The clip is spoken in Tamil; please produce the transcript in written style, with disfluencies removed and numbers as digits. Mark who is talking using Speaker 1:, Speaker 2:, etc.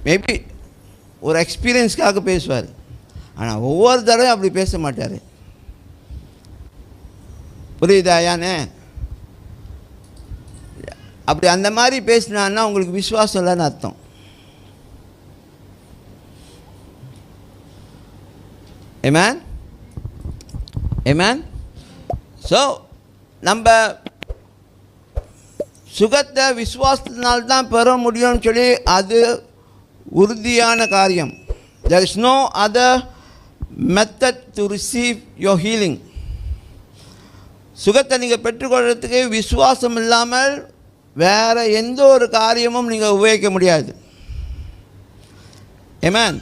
Speaker 1: மேபி ஒரு எக்ஸ்பீரியன்ஸ்க்காக பேசுவார், ஆனால் ஒவ்வொரு தடவையும் அப்படி பேச மாட்டார். புரியுதாயானே? அப்படி அந்த மாதிரி பேசினான்னா உங்களுக்கு விசுவாசம் இல்லைன்னு அர்த்தம். ஆமென், ஆமென். ஸோ நம்ம சுகத்தை விசுவாசத்தினால்தான் பெற முடியும்னு சொல்லி அது உறுதியான காரியம். There is no other method to receive your healing. சுகத்தை நீங்கள் பெற்றுக்கொள்கிறதுக்கு விசுவாசம் இல்லாமல் வேறு எந்த ஒரு காரியமும் நீங்கள் உபயோகிக்க முடியாது. ஆமென்.